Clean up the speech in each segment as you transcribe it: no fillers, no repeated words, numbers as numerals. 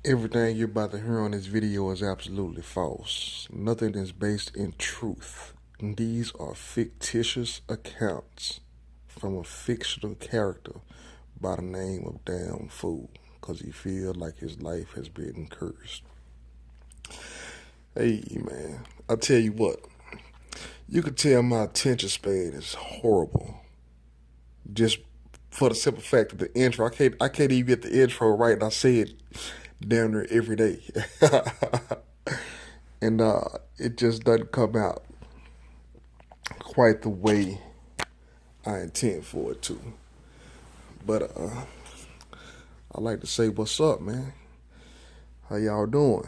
Everything you're about to hear on this video is absolutely false. Nothing is based in truth. These are fictitious accounts from a fictional character by the name of Damn Fool because he feels like his life has been cursed. Hey, man, I tell you what, you can tell my attention span is horrible just for the simple fact of the intro. I can't even get the intro right, and I say it damn near every day. And it just doesn't come out quite the way I intend for it to. But I like to say, what's up, man? How y'all doing?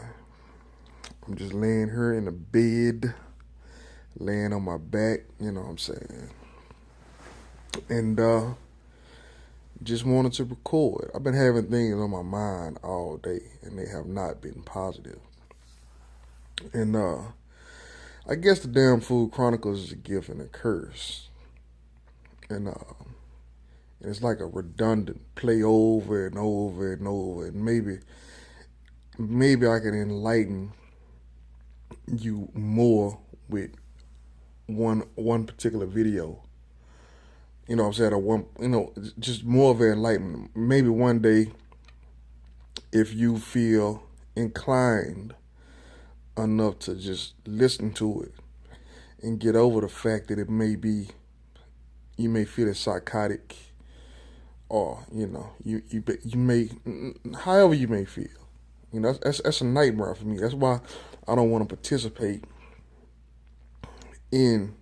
I'm just laying here in the bed, laying on my back, you know what I'm saying? And just wanted to record. I've been having things on my mind all day, and they have not been positive. And I guess the Damn Fool Chronicles is a gift and a curse. And it's like a redundant play over and over and over. And maybe I can enlighten you more with one particular video. You know what I'm saying? Or one, just more of an enlightenment. Maybe one day, if you feel inclined enough to just listen to it and get over the fact that you may feel it's psychotic, or you may, however you may feel. That's a nightmare for me. That's why I don't want to participate in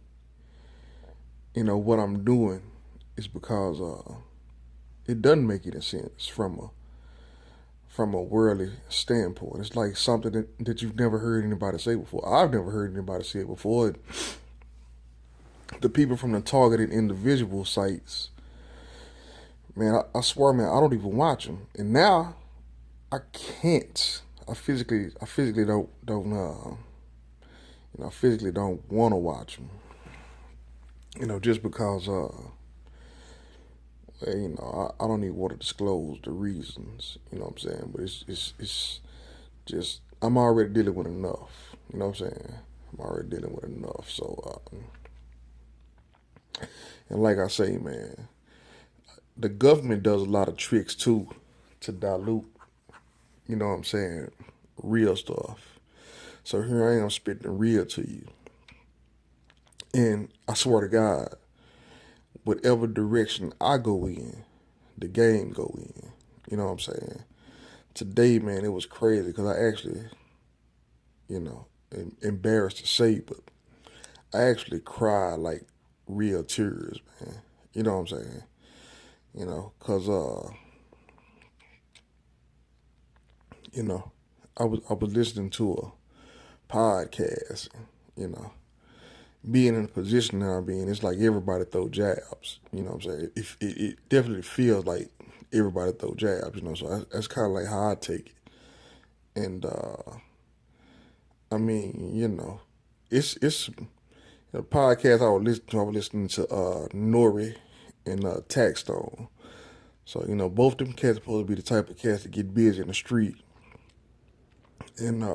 what I'm doing, is because it doesn't make any sense from a worldly standpoint. It's like something that you've never heard anybody say before. I've never heard anybody say it before. The people from the targeted individual sites, man, I swear, man, I don't even watch them. And now I can't. I physically don't want to watch them. Just because I don't even want to disclose the reasons. You know what I'm saying? But it's just, I'm already dealing with enough. You know what I'm saying? I'm already dealing with enough. So and like I say, man, the government does a lot of tricks too to dilute, you know what I'm saying, real stuff. So here I am spitting real to you. And I swear to God, whatever direction I go in, the game go in. You know what I'm saying? Today, man, it was crazy because I actually, embarrassed to say, but I actually cried like real tears, man. You know what I'm saying? Cause I was listening to a podcast. You know, being in the position that I'm in, it's like everybody throw jabs. You know what I'm saying? It definitely feels like everybody throw jabs. So that's kind of like how I take it. And I mean, it's the podcast I was listening to Nori and Taxstone. So, both of them cats supposed to be the type of cats that get busy in the street. And,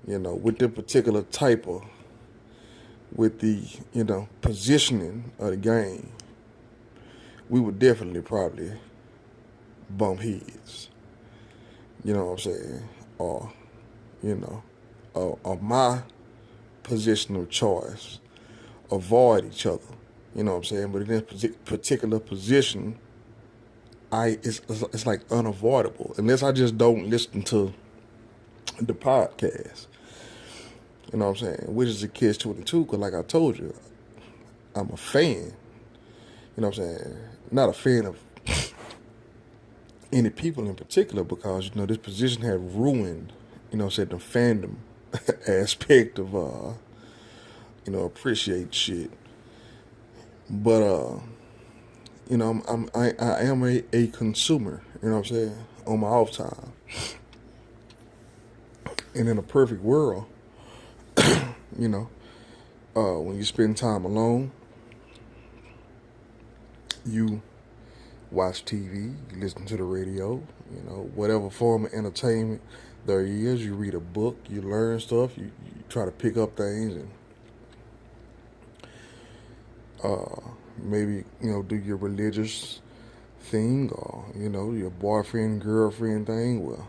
with the particular type of, with the, positioning of the game, we would definitely probably bump heads. You know what I'm saying? Or my position of choice, avoid each other. You know what I'm saying? But in this particular position, it's like unavoidable unless I just don't listen to the podcast. You know what I'm saying? Which is a catch-22 because, like I told you, I'm a fan. You know what I'm saying? Not a fan of any people in particular because this position had ruined, the fandom aspect of appreciate shit. But I am a consumer. You know what I'm saying? On my off time. And in a perfect world, when you spend time alone, you watch TV, you listen to the radio, whatever form of entertainment there is. You read a book, you learn stuff, you try to pick up things, and maybe, do your religious thing, or, your boyfriend, girlfriend thing. Well,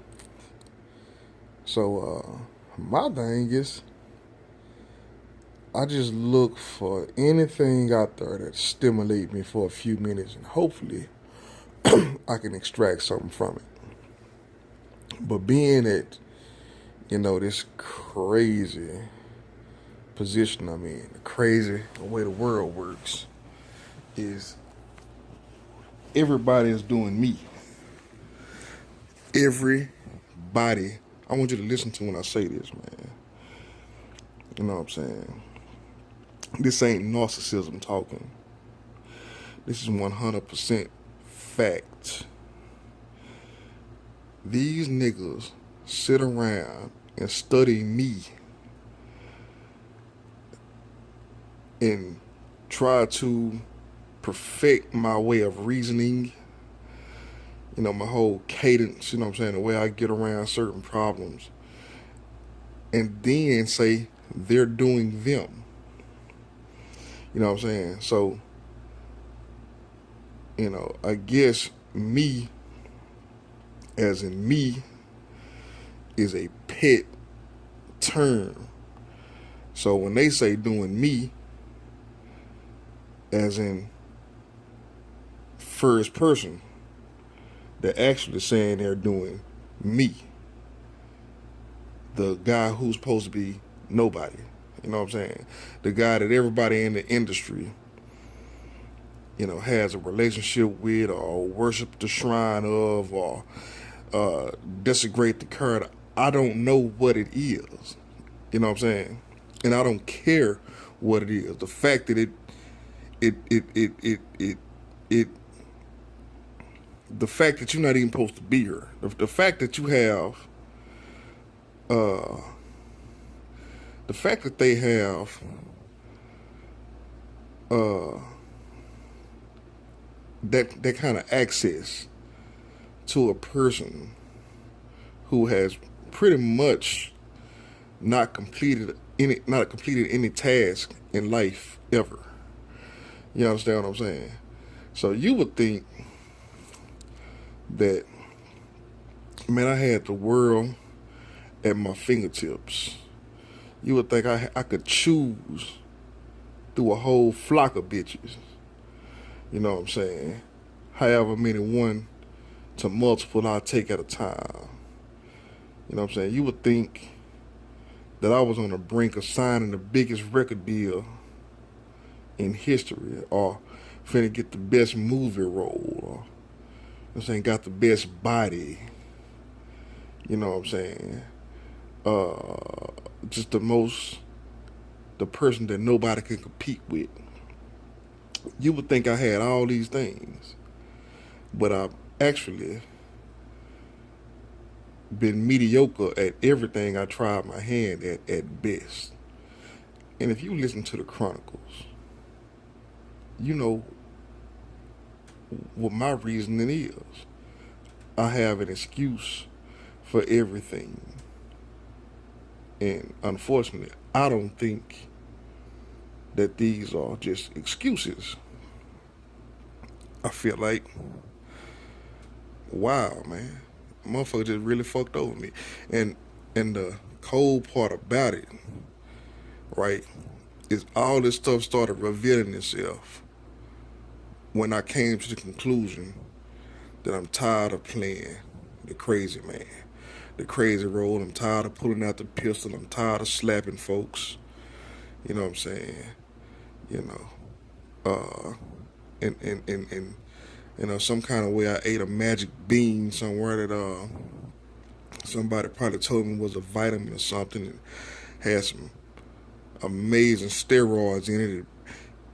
so my thing is, I just look for anything out there that stimulate me for a few minutes, and hopefully I can extract something from it. But being at, this crazy position I'm in, the crazy way the world works, is everybody is doing me. Everybody. I want you to listen to when I say this, man. You know what I'm saying? This ain't narcissism talking. This is 100% fact. These niggas sit around and study me and try to perfect my way of reasoning, my whole cadence, the way I get around certain problems, and then say they're doing them. You know what I'm saying? So, I guess me, as in me, is a pet term. So when they say doing me, as in first person, they're actually saying they're doing me, the guy who's supposed to be nobody. You know what I'm saying? The guy that everybody in the industry, has a relationship with, or worship the shrine of, or desecrate the current. I don't know what it is. You know what I'm saying? And I don't care what it is. The fact that the fact that you're not even supposed to be here. The fact that you have, the fact that they have, that kind of access to a person who has pretty much not completed any task in life ever. You understand what I'm saying? So you would think that, man, I had the world at my fingertips. You would think I could choose through a whole flock of bitches. You know what I'm saying? However many one to multiple I take at a time. You know what I'm saying? You would think that I was on the brink of signing the biggest record deal in history, or finna get the best movie role, or I'm saying got the best body. You know what I'm saying? Just the person that nobody can compete with. You would think I had all these things, but I've actually been mediocre at everything I tried my hand at best. And if you listen to the Chronicles, you know what my reasoning is. I have an excuse for everything. And unfortunately, I don't think that these are just excuses. I feel like, wow, man, motherfucker just really fucked over me. And the cold part about it, right, is all this stuff started revealing itself when I came to the conclusion that I'm tired of playing the crazy man, the crazy role. I'm tired of pulling out the pistol. I'm tired of slapping folks. You know what I'm saying? And some kind of way I ate a magic bean somewhere that somebody probably told me was a vitamin or something, and had some amazing steroids in it. It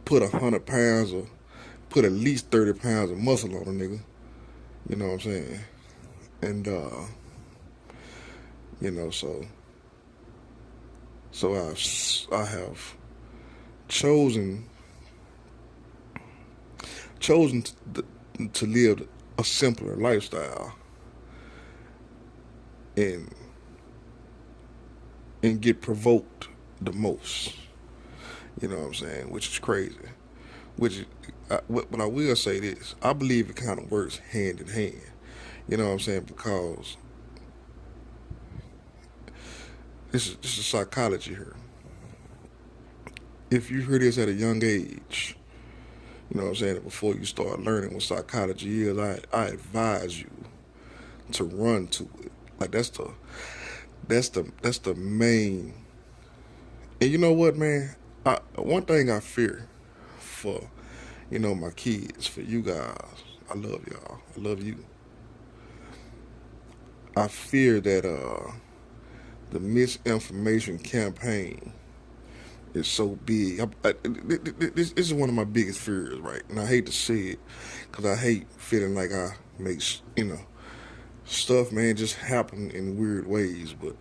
put 100 pounds or put at least 30 pounds of muscle on a nigga. You know what I'm saying? And so I have chosen to live a simpler lifestyle and get provoked the most. You know what I'm saying? Which is crazy. Which, but I will say this: I believe it kind of works hand in hand. You know what I'm saying? Because this is psychology here. If you hear this at a young age, you know what I'm saying, before you start learning what psychology is, I advise you to run to it. Like that's the main. And you know what, man? One thing I fear for, my kids, for you guys, I love y'all. I love you. I fear that the misinformation campaign is so big. This is one of my biggest fears, right? And I hate to say it because I hate feeling like I make, stuff, man, just happen in weird ways. But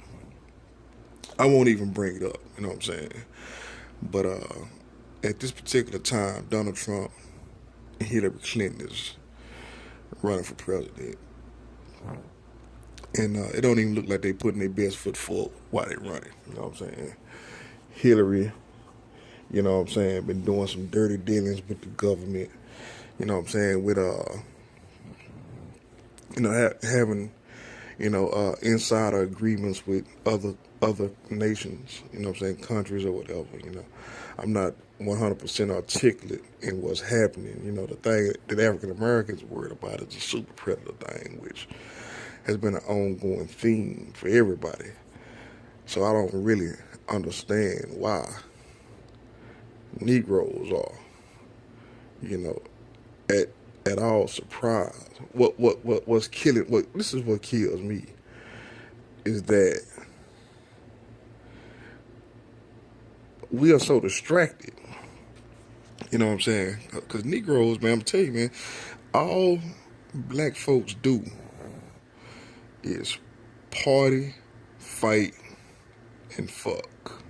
I won't even bring it up, you know what I'm saying? But at this particular time, Donald Trump and Hillary Clinton is running for president. And it don't even look like they putting their best foot forward while they running. You know what I'm saying? Hillary, you know what I'm saying, been doing some dirty dealings with the government. You know what I'm saying? With having insider agreements with other nations. You know what I'm saying? Countries or whatever. I'm not 100% articulate in what's happening. The thing that African Americans are worried about is the super predator thing, which has been an ongoing theme for everybody. So I don't really understand why Negroes are, at all surprised. What's killing? This is what kills me is that we are so distracted. You know what I'm saying? Because Negroes, man, I'm telling you, man, all black folks do is party, fight, and fuck.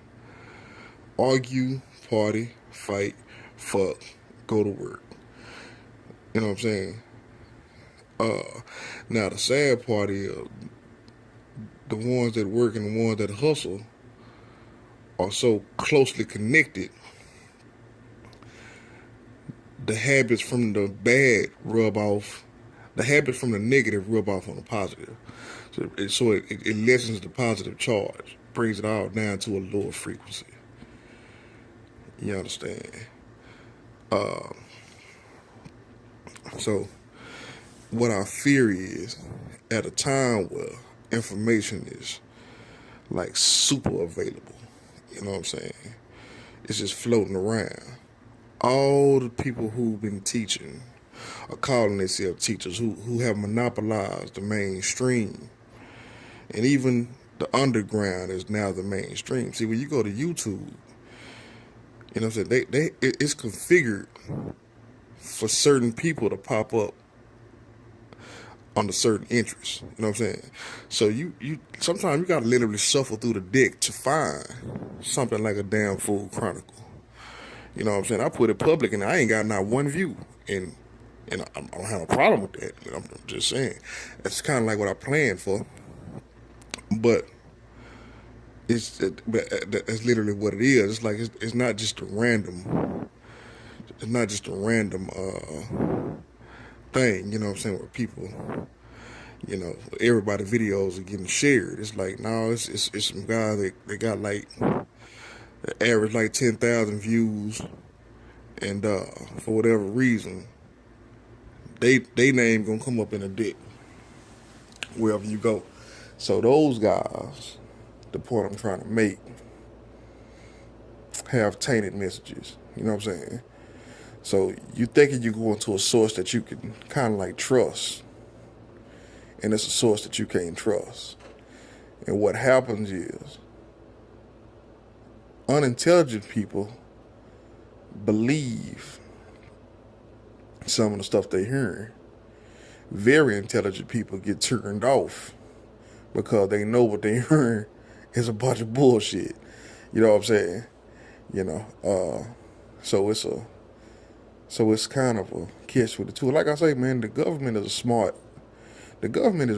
Argue, party, fight, fuck, go to work. You know what I'm saying? Now the sad part is the ones that work and the ones that hustle are so closely connected. The habits from the bad rub off. The habits from the negative rub off on the positive. So it lessens the positive charge, brings it all down to a lower frequency. You understand? So what I fear is at a time where information is like super available, you know what I'm saying? It's just floating around. All the people who've been teaching are calling themselves teachers who have monopolized the mainstream. And even the underground is now the mainstream. See, when you go to YouTube, you know what I'm saying, it's configured for certain people to pop up under certain interests. You know what I'm saying? So you sometimes you gotta literally shuffle through the deck to find something like a damn Food Chronicle. You know what I'm saying? I put it public and I ain't got not one view. And I don't have a problem with that. I'm just saying. That's kind of like what I planned for. But that's literally what it is. It's like it's not just a random. It's not just a random thing. You know what I'm saying? Where people, everybody videos are getting shared. It's like no, it's some guys that got like the average like 10,000 views, and for whatever reason, they name gonna come up in a dick wherever you go. So those guys, the point I'm trying to make, have tainted messages. You know what I'm saying? So you thinking you're going to a source that you can kind of like trust, and it's a source that you can't trust. And what happens is unintelligent people believe some of the stuff they hear. Very intelligent people get turned off because they know what they hearing is a bunch of bullshit. You know what I'm saying? So So it's kind of a catch with the two. Like I say, man, the government is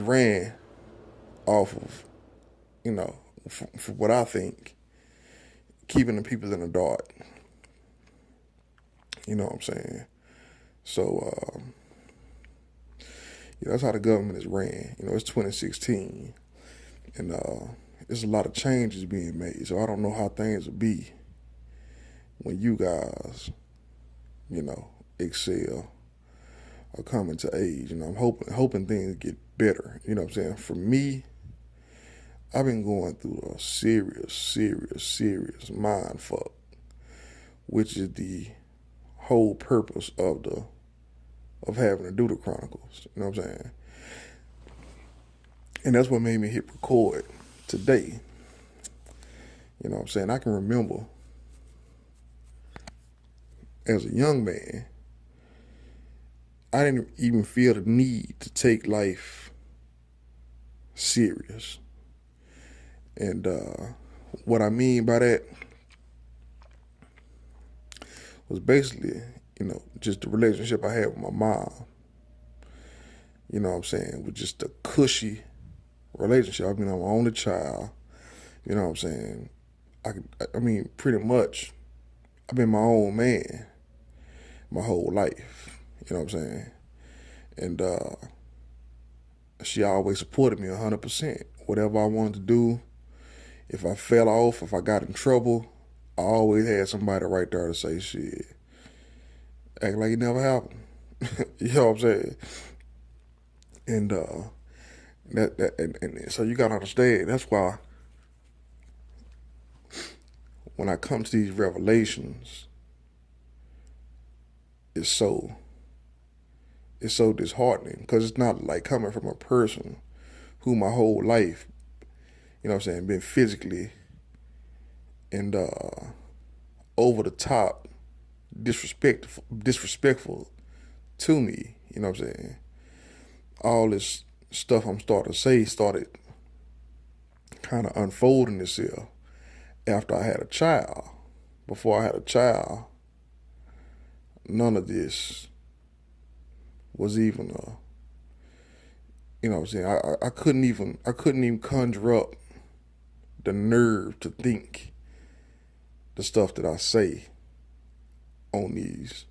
ran off of, you know, for what I think, keeping the people in the dark. You know what I'm saying? So, yeah, that's how the government is ran. You know, it's 2016, and there's a lot of changes being made. So I don't know how things will be when you guys, you know, excel or coming to age. You know, I'm hoping things get better. You know what I'm saying? For me, I've been going through a serious mind fuck, which is the whole purpose of having to do the Chronicles. You know what I'm saying? And that's what made me hit record today. You know what I'm saying? I can remember as a young man, I didn't even feel the need to take life serious. And what I mean by that was basically, you know, just the relationship I had with my mom. You know what I'm saying? With just a cushy relationship. I mean, I'm my only child. You know what I'm saying? I mean, pretty much, I've been my own man my whole life. You know what I'm saying? And she always supported me 100%. Whatever I wanted to do, if I fell off, if I got in trouble, I always had somebody right there to say, shit, act like it never happened. You know what I'm saying? And and so you gotta understand. That's why when I come to these revelations, it's so disheartening, because it's not like coming from a person who my whole life, you know what I'm saying, been physically and over the top disrespectful to me. You know what I'm saying? All this stuff I'm starting to say started kind of unfolding itself after I had a child. Before I had a child, none of this was even you know what I'm saying? I couldn't even conjure up the nerve to think the stuff that I say on these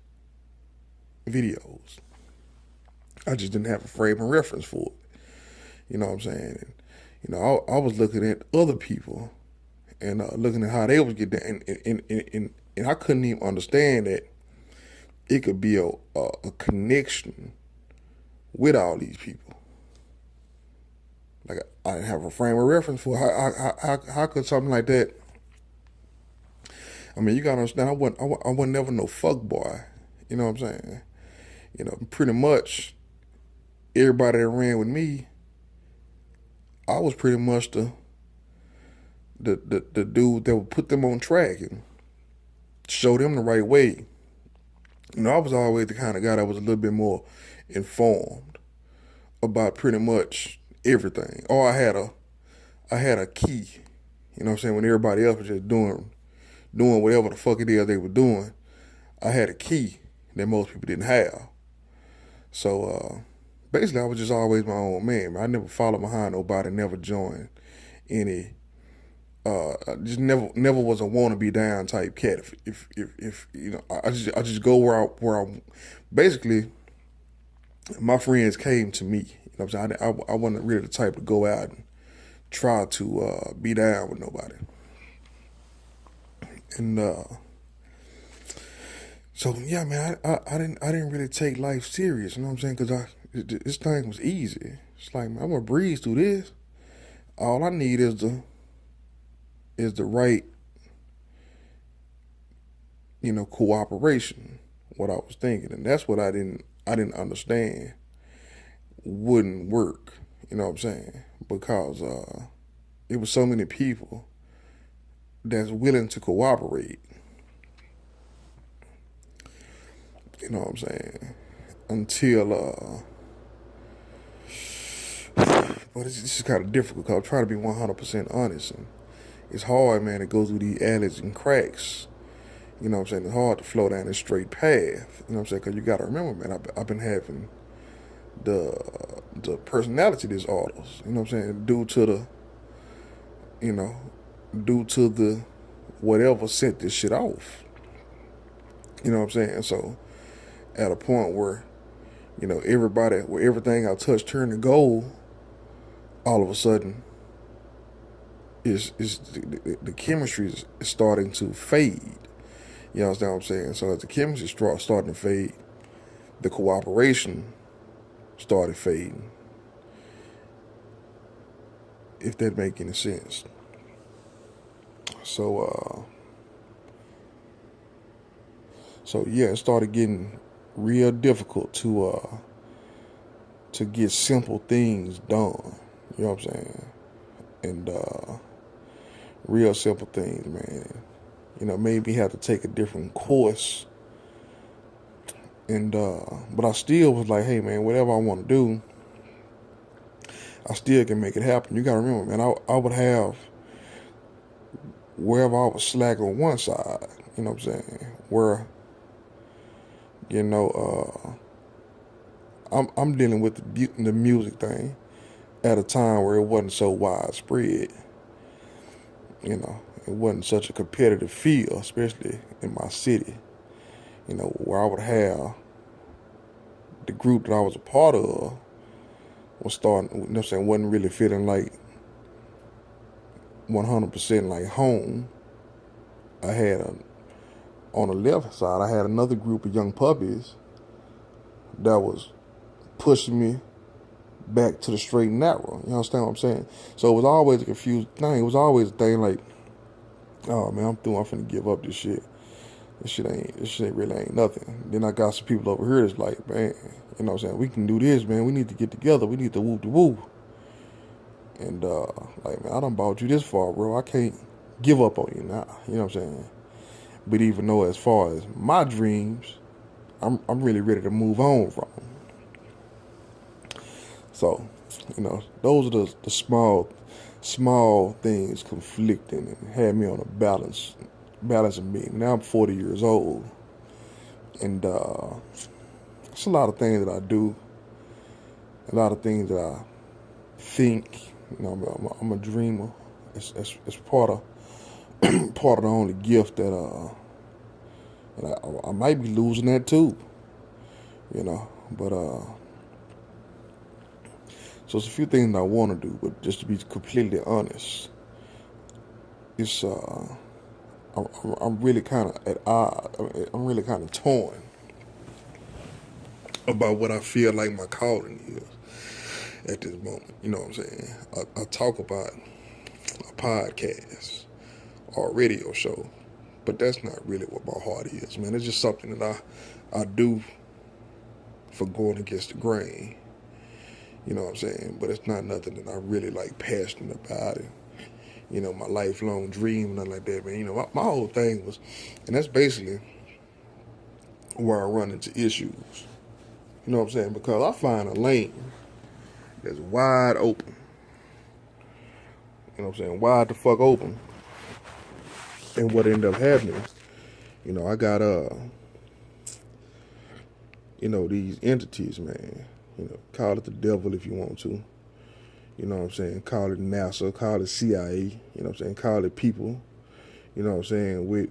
videos. I just didn't have a frame of reference for it. You know what I'm saying? And, you know, I was looking at other people and looking at how they was getting down, and I couldn't even understand that it could be a connection with all these people. Like, I didn't have a frame of reference for how could something like that. I mean, you gotta understand, I wasn't never no fuck boy. You know what I'm saying? You know, pretty much everybody that ran with me, I was pretty much the dude that would put them on track and show them the right way. You know, I was always the kind of guy that was a little bit more informed about pretty much everything. Or I had a key. You know what I'm saying? When everybody else was just doing whatever the fuck it is they were doing, I had a key that most people didn't have. So basically, I was just always my own man. I never followed behind nobody. Never joined any. I just never was a wannabe down type cat. If you know, I just go where I basically my friends came to me. You know what I'm saying? I wasn't really the type to go out and try to be down with nobody. And so yeah, man, I didn't really take life serious. You know what I'm saying? Because this thing was easy. It's like, man, I'm gonna breeze through this. All I need is the right, you know, cooperation. What I was thinking, and that's what I didn't understand wouldn't work. You know what I'm saying? Because it was so many people that's willing to cooperate. You know what I'm saying? Until but this is kind of difficult because I'm trying to be 100% honest, and it's hard, man, to go through these alleys and cracks. You know what I'm saying? It's hard to flow down this straight path. You know what I'm saying? Because you got to remember, man, I've been having the personality disorders. You know what I'm saying? You know, due to the whatever set this shit off. You know what I'm saying? So at a point where, where everything I touch turned to gold, all of a sudden, is the chemistry is starting to fade. You understand what I'm saying? So as the chemistry starting to fade, the cooperation started fading. If that make any sense. So yeah, it started getting real difficult to get simple things done. You know what I'm saying? And real simple things, man. Maybe have to take a different course. And but I still was like, hey man, whatever I want to do, I still can make it happen. You gotta remember, man, I would have wherever I was slack on one side, you know what I'm saying? Where, I'm dealing with the music thing at a time where it wasn't so widespread. It wasn't such a competitive field, especially in my city. Where I would have the group that I was a part of was starting, you know what I'm saying, wasn't really feeling like 100% like home. I had on the left side, I had another group of young puppies that was pushing me back to the straight and narrow. You understand what I'm saying? So it was always a confused thing. It was always a thing like, oh man, I'm through. I'm finna give up this shit. This shit really ain't nothing. Then I got some people over here that's like, man, you know what I'm saying? We can do this, man. We need to get together. We need to whoop the whoop. And like, man, I done brought you this far, bro. I can't give up on you now. You know what I'm saying? But even though as far as my dreams, I'm really ready to move on from them. So, those are the small things conflicting and had me on a balancing beam. Now I'm 40 years old, and it's a lot of things that I do, a lot of things that I think. I'm a dreamer. It's part of part of the only gift that I might be losing that too. But so it's a few things I want to do, but just to be completely honest, it's I'm really kind of at odds. I'm really kind of torn about what I feel like my calling is at this moment. You know what I'm saying? I talk about a podcast or a radio show, but that's not really what my heart is, man. It's just something that I do for going against the grain. You know what I'm saying? But it's not nothing that I really like passionate about it. My lifelong dream, nothing like that, man. My whole thing was, and that's basically where I run into issues. You know what I'm saying? Because I find a lane that's wide open. You know what I'm saying? Wide the fuck open. And what ended up happening, I got these entities, man. Call it the devil if you want to. You know what I'm saying? Call it NASA, call it CIA, you know what I'm saying? Call it people, you know what I'm saying, with,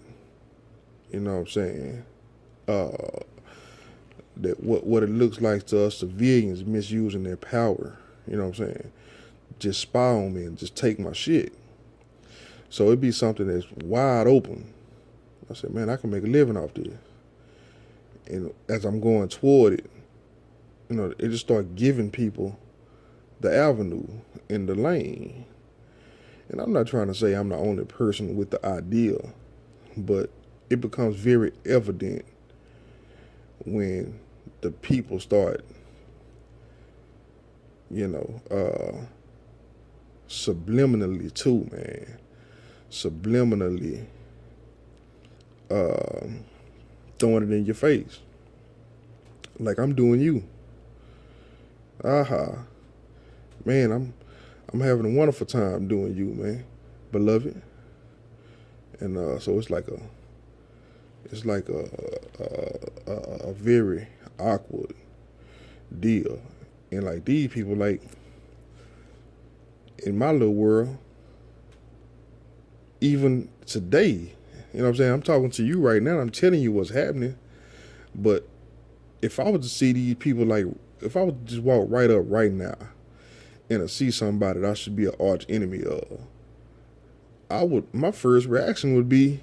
you know what I'm saying, that what it looks like to us civilians misusing their power, you know what I'm saying? Just spy on me and just take my shit. So it'd be something that's wide open. I said, man, I can make a living off this. And as I'm going toward it, it just start giving people the avenue in the lane. And I'm not trying to say I'm the only person with the idea, but it becomes very evident when the people start, subliminally too, man. Subliminally throwing it in your face. Like I'm doing you. Aha. Man, I'm having a wonderful time doing you, man, beloved. And so it's like It's like a very awkward deal. And like these people, like in my little world, even today, you know what I'm saying? I'm talking to you right now. I'm telling you what's happening. But if I was to see these people, like, if I would just walk right up right now and I see somebody that I should be an arch enemy of, my first reaction would be,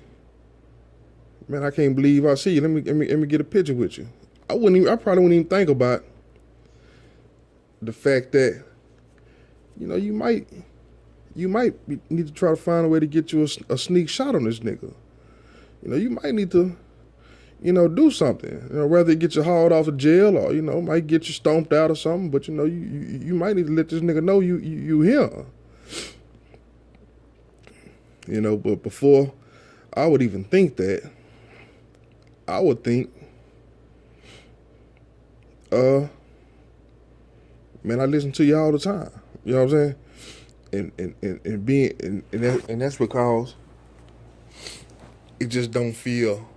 man, I can't believe I see you. Let me get a picture with you. I probably wouldn't even think about the fact that, you might need to try to find a way to get you a sneak shot on this nigga. You might need to, do something. Whether it get you hauled off of jail or, might get you stomped out or something. But, you might need to let this nigga know you here. But before I would even think that, I would think, man, I listen to you all the time. You know what I'm saying? And that's because it just doesn't feel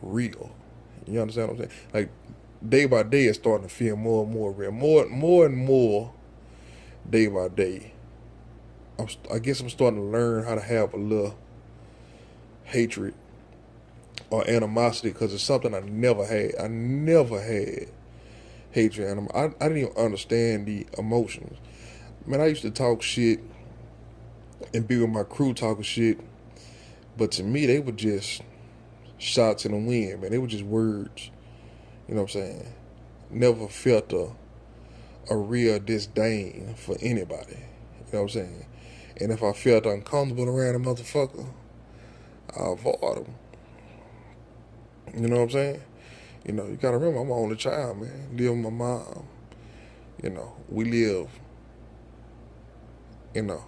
real. You understand what I'm saying? Like day by day, it's starting to feel more and more real, more and more day by day. I guess I'm starting to learn how to have a little hatred or animosity because it's something I never had. I never had hatred and I didn't even understand the emotions. Man, I used to talk shit and be with my crew talking shit, but to me they were just shots in the wind, man. They were just words. You know what I'm saying? Never felt a real disdain for anybody. You know what I'm saying? And if I felt uncomfortable around a motherfucker, I avoid them. You know what I'm saying? You gotta remember I'm my only child, man. Live with my mom. We live, you know,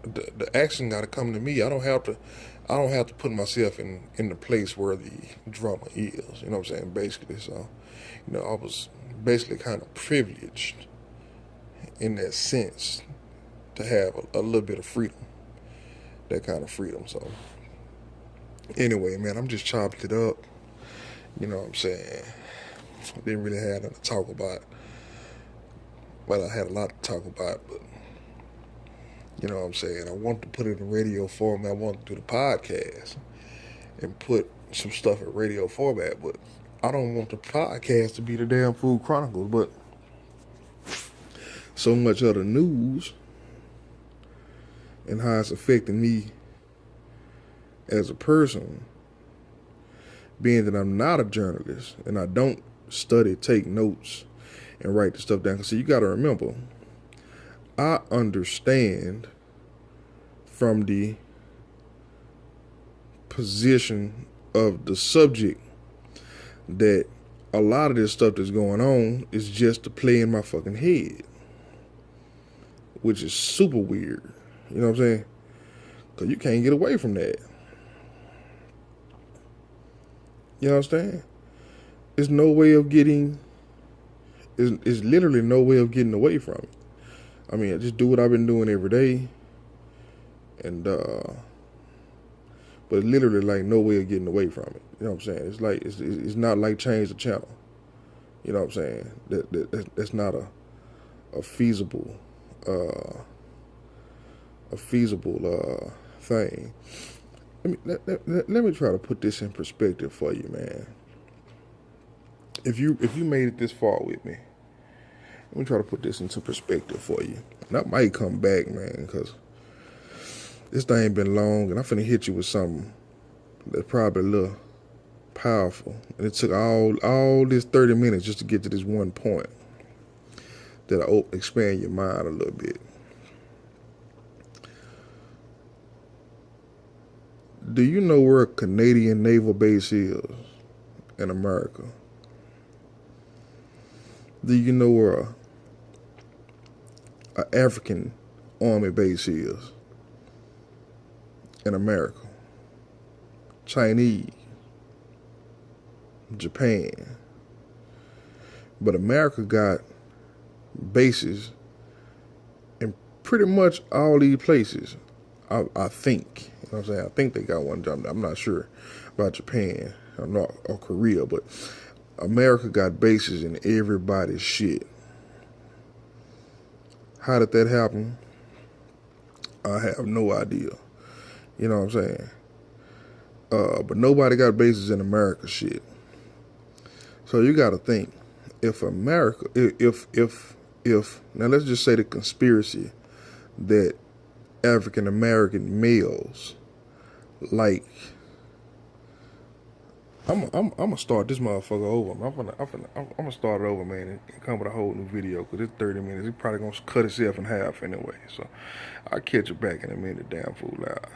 the action gotta come to me. I don't have to put myself in the place where the drama is. You know what I'm saying? Basically, so, I was basically kind of privileged in that sense to have a little bit of freedom, that kind of freedom. So, anyway, man, I'm just chopped it up. You know what I'm saying? Didn't really have nothing to talk about. Well, I had a lot to talk about, but you know what I'm saying? I want to put it in radio format. I want to do the podcast and put some stuff in radio format, but I don't want the podcast to be the damn Food Chronicles. But so much of the news and how it's affecting me as a person, being that I'm not a journalist and I don't study, take notes, and write the stuff down. Because see, you got to remember, I understand from the position of the subject that a lot of this stuff that's going on is just to play in my fucking head, which is super weird. You know what I'm saying? Because you can't get away from that. You understand? There's no way of getting, there's literally no way of getting away from it. I mean, I just do what I've been doing every day. And, but it's literally like no way of getting away from it. You know what I'm saying? It's like, it's not like change the channel. You know what I'm saying? That's not a feasible, thing. Let me try to put this in perspective for you, man. If you made it this far with me, let me try to put this into perspective for you. And I might come back, man, because this thing ain't been long, and I'm finna hit you with something that's probably a little powerful. And it took all this 30 minutes just to get to this one point that I expand your mind a little bit. Do you know where a Canadian naval base is in America? Do you know where a African army base is in America? Chinese, Japan. But America got bases in pretty much all these places. I think, you know what I'm saying? I think they got one. I'm not sure about Japan or Korea, but America got bases in everybody's shit. How did that happen? I have no idea. You know what I'm saying? But nobody got bases in America shit. So you got to think, if America, if now let's just say the conspiracy that African American males like. I'm gonna start this motherfucker over. I'm gonna start it over, man, and come with a whole new video, because it's 30 minutes. It's probably gonna cut itself in half anyway. So I'll catch you back in a minute, damn fool out.